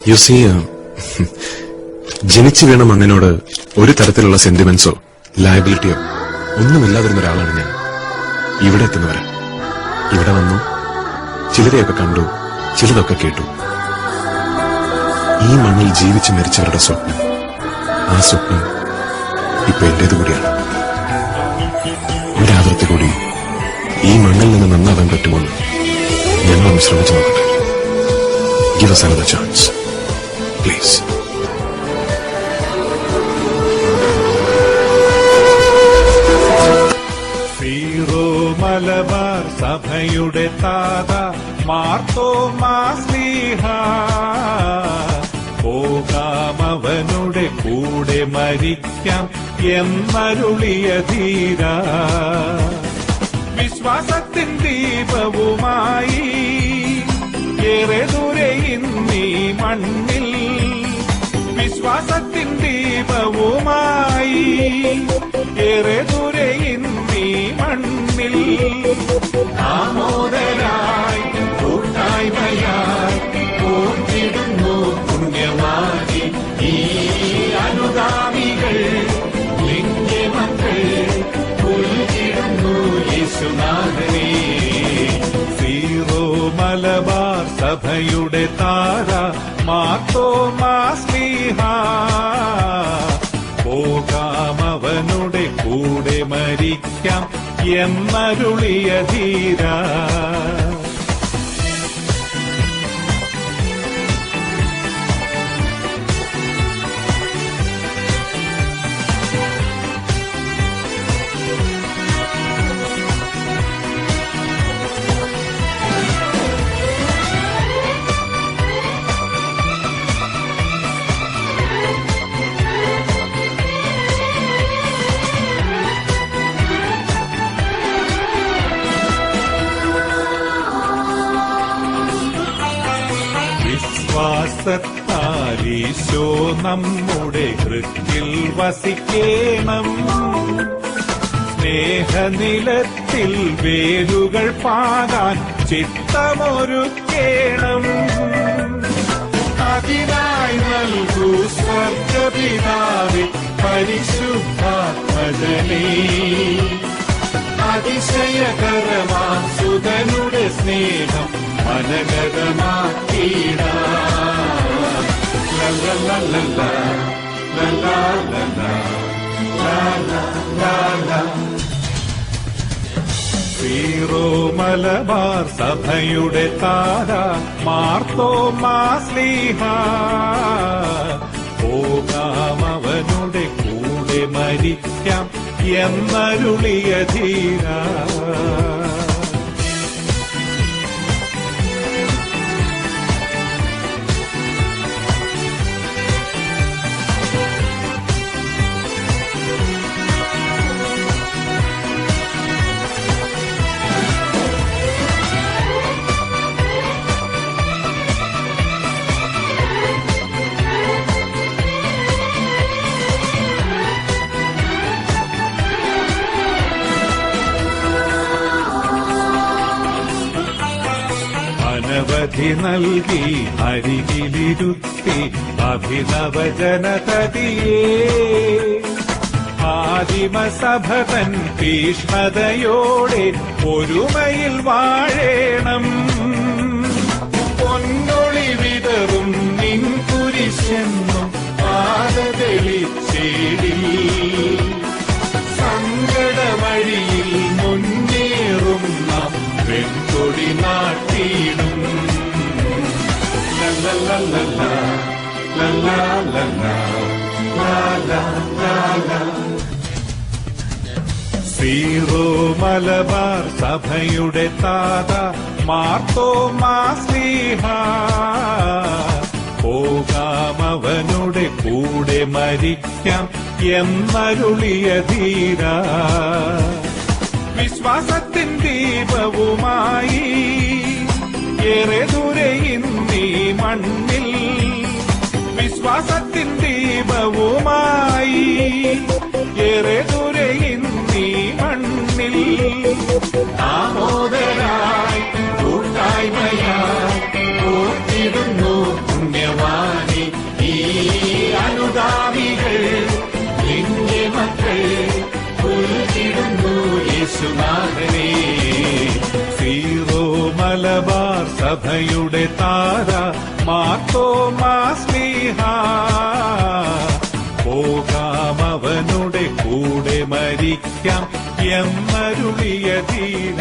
You see, ജനിച്ചു വീണ മണ്ണിനോട് ഒരു തരത്തിലുള്ള സെന്റിമെന്റ്സോ ലയബിലിറ്റിയോ ഒന്നുമില്ലാതിരുന്ന ഒരാളാണ് ഞാൻ. ഇവിടെ എത്തുന്നവരെ ഇവിടെ വന്നു, ചിലരെയൊക്കെ കണ്ടു, ചിലതൊക്കെ കേട്ടു. ഈ മണ്ണിൽ ജീവിച്ച് മരിച്ചവരുടെ സ്വപ്നം, ആ സ്വപ്നം ഇപ്പൊ എന്റേത് കൂടിയാണ്. ഒരാവൃത്തി കൂടി ഈ മണ്ണിൽ നിന്ന് നന്നാവാൻ പറ്റുമോ ഞങ്ങളൊന്ന് ശ്രമിച്ചു നോക്കട്ടെ. Give us another chance, please. Zero Malabar സഭയുടെ താത മാർത്തോമാ ശ്ലീഹ, പോകാമവനുടെ കൂടെ മരിക്കാം എന്നരുളിയ ധീര. വിശ്വാസത്തിൻ ദീപവുമായി ഏറെ ദൂരെ ഇന്നീ മണ്ണിൽ, വിശ്വാസത്തിൻ ദീപവുമായി ഏറെ ദൂരെ ഇന്നീ മണ്ണിൽ, ആമോദരായി കൂട്ടായ്മയായി പോറ്റിടുന്നു പുണ്യവാദി ഈ അനുഗാമികൾ, ലിംഗ മക്കൾ പുൽകിടുന്നു യേശുനാഥനെ. സീറോ മലബാർ സഭയുടെ താര മാർത്തോമാ ശ്ലീഹ, പോകാമവനുടെ കൂടെ മരിക്കാം എന്നരുളിയ ധീര. വിശ്വാസത്താലീശോ നമ്മുടെ ഹൃത്തിൽ വസിക്കേണം, സ്നേഹനിലത്തിൽ വേരുകൾ പാകാൻ ചിത്തമൊരുക്കേണം. അതിനായി നൽകൂ സ്വർഗപിതാവേ പരിശുദ്ധാത്മജനേ, അതിശയകരമാം സുതനുടെ സ്നേഹം മനഗതമാക്കിട. സീറോ മലബാർ സഭയുടെ താര മാർത്തോമാ ശ്ലീഹ, പോകാമവനുടെ കൂടെ മരിക്കാം എന്നരുളിയ ധീര. അനവധി നൽകി അരികിലിരുത്തി അഭിനവ ജനതതിയെ, ആദിമസഭതൻ തീഷ്ണതയോടെ ഒരുമയിൽ വാഴേണം. പൊന്നൊളി വിതറും നിൻ കുരിശെന്നും പാദതെളിച്ചേടി, സങ്കടവഴിയിൽ മുന്നേറും നാം വെൺകൊടി നാട്ടിയിടും. സീറോ മലബാർ സഭയുടെ താത മാർത്തോമാ ശ്ലീഹ, പോകാമവനുടെ കൂടെ മരിക്കാം എന്നരുളിയ ധീര. വിശ്വാസത്തിൻ ദീപവുമായി ഏറെ ദൂരെ ഇന്നീ മണ്ണിൽ, വിശ്വാസത്തിൻ ദീപവുമായി ഏറെ ദൂരെ ഇന്നീ മണ്ണിൽ, ആമോദരായി കൂട്ടായ്മയായി പോറ്റിടുന്നു പുണ്യവാൻ നന്മയുടെ താര മാർത്തോമാ സ്ലീഹ പോകാം അവനുടെ കൂടെ മരിക്കാം എന്നരുളിയ ധീര